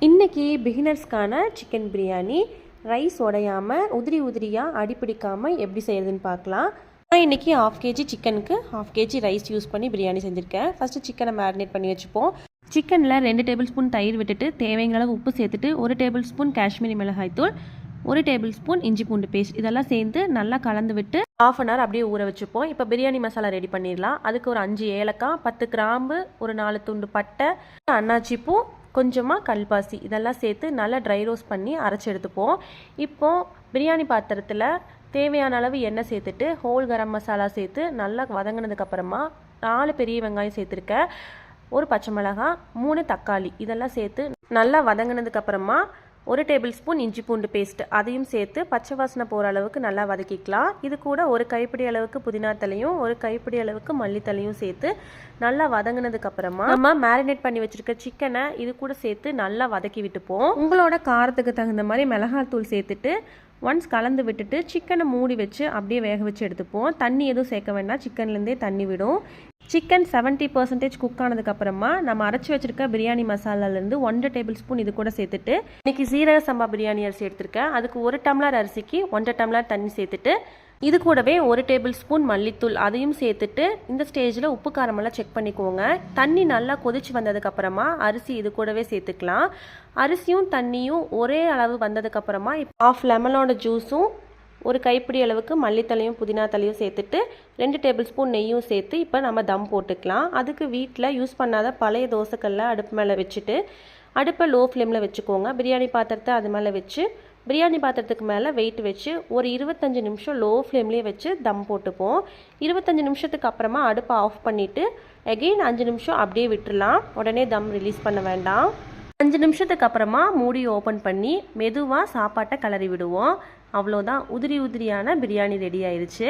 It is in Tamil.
இன்றைக்கி பிகினர்ஸ்க்கான சிக்கன் பிரியாணி ரைஸ் உடையாமல் உதிரி உதிரியாக அடிப்பிடிக்காமல் எப்படி செய்கிறதுன்னு பார்க்கலாம். நான் இன்றைக்கி 1/2 kg சிக்கனுக்கு 1/2 kg ரைஸ் யூஸ் பண்ணி பிரியாணி செஞ்சுருக்கேன். ஃபஸ்ட்டு சிக்கனை மேரினேட் பண்ணி வச்சுப்போம். சிக்கனில் 2 டேபிள் ஸ்பூன் தயிர் விட்டுட்டு தேவையான அளவு உப்பு சேர்த்துட்டு 1 டேபிள் ஸ்பூன் காஷ்மீரி மிளகாய்த்தூள் 1 டேபிள் ஸ்பூன் இஞ்சி பூண்டு பேஸ்ட் இதெல்லாம் சேர்ந்து நல்லா கலந்து விட்டு 1/2 hour அப்படியே ஊற வச்சுப்போம். இப்போ பிரியாணி மசாலா ரெடி பண்ணிடலாம். அதுக்கு ஒரு 5 ஏலக்காய், 10 கிராம்பு, ஒரு 4 துண்டு பட்டை, அன்னாச்சி பூ, கொஞ்சமாக கல்பாசி இதெல்லாம் சேர்த்து நல்லா ட்ரை ரோஸ்ட் பண்ணி அரைச்சி எடுத்துப்போம். இப்போது பிரியாணி பாத்திரத்தில் தேவையான அளவு எண்ணெய் சேர்த்துட்டு ஹோல் கரம் மசாலா சேர்த்து நல்லா வதங்கினதுக்கப்புறமா 4 பெரிய வெங்காயம் சேர்த்துருக்கேன், ஒரு பச்சை மிளகாய், 3 தக்காளி இதெல்லாம் சேர்த்து நல்லா வதங்கினதுக்கப்புறமா 1 டேபிள் ஸ்பூன் இஞ்சி பூண்டு பேஸ்ட் அதையும் சேர்த்து பச்சை வாசனை போகிற அளவுக்கு நல்லா வதக்கிக்கலாம். இது கூட ஒரு கைப்பிடி அளவுக்கு புதினா தலையும் ஒரு கைப்பிடி அளவுக்கு மல்லித்தலையும் சேர்த்து நல்லா வதங்கினதுக்கப்புறமா நம்ம மேரினேட் பண்ணி வச்சுருக்க சிக்கனை இது கூட சேர்த்து நல்லா வதக்கி விட்டுப்போம். உங்களோட காரத்துக்கு தகுந்த மாதிரி மிளகாத்தூள் சேர்த்துட்டு ஒன்ஸ் கலந்து விட்டுட்டு சிக்கனை மூடி வச்சு அப்படியே வேக வச்சு எடுத்துப்போம். தண்ணி எதுவும் சேர்க்க வேண்டாம், சிக்கன்லேருந்தே தண்ணி விடும். சிக்கன் 70% குக் ஆனதுக்கப்புறமா நம்ம அரைச்சி வச்சுருக்க பிரியாணி மசாலாலேருந்து 1 டேபிள் ஸ்பூன் இது கூட சேர்த்துட்டு இன்றைக்கி சீரக சம்பா பிரியாணி அரிசி எடுத்திருக்கேன். அதுக்கு 1 டம்ளர் அரிசிக்கு 1.5 டம்ளர் தண்ணி சேர்த்துட்டு இது கூடவே 1 டேபிள் ஸ்பூன் மல்லித்தூள் அதையும் சேர்த்துட்டு இந்த ஸ்டேஜில் உப்பு காரமெல்லாம் செக் பண்ணிக்கோங்க. தண்ணி நல்லா கொதிச்சு வந்ததுக்கப்புறமா அரிசி இது கூடவே சேர்த்துக்கலாம். அரிசியும் தண்ணியும் ஒரே அளவு வந்ததுக்கப்புறமா 1/2 லெமனோட ஜூஸும் ஒரு கைப்பிடி அளவுக்கு மல்லித்தலையும் புதினா தலையும் சேர்த்துட்டு 2 டேபிள் ஸ்பூன் நெய்யும் சேர்த்து இப்போ நம்ம தம் போட்டுக்கலாம். அதுக்கு வீட்டில் யூஸ் பண்ணாத பழைய தோசைக்கல்லை அடுப்பு மேலே வச்சுட்டு அடுப்பை லோ ஃப்ளேமில் வச்சுக்கோங்க. பிரியாணி பாத்திரத்தை அது மேலே வச்சு பிரியாணி பாத்திரத்துக்கு மேலே வெயிட் வச்சு ஒரு 25 நிமிஷம் லோ ஃப்ளேம்லேயே வச்சு தம் போட்டுப்போம். 25 நிமிஷத்துக்கு அப்புறமா அடுப்பை ஆஃப் பண்ணிவிட்டு எகெயின் 5 நிமிஷம் அப்படியே விட்டுடலாம். உடனே தம் ரிலீஸ் பண்ண வேண்டாம். 5 நிமிஷத்துக்கு அப்புறமா மூடி ஓப்பன் பண்ணி மெதுவாக சாப்பாட்டை கிளறி விடுவோம். அவ்வளோதான், உதிரி உதிரியான பிரியாணி ரெடி ஆயிடுச்சு.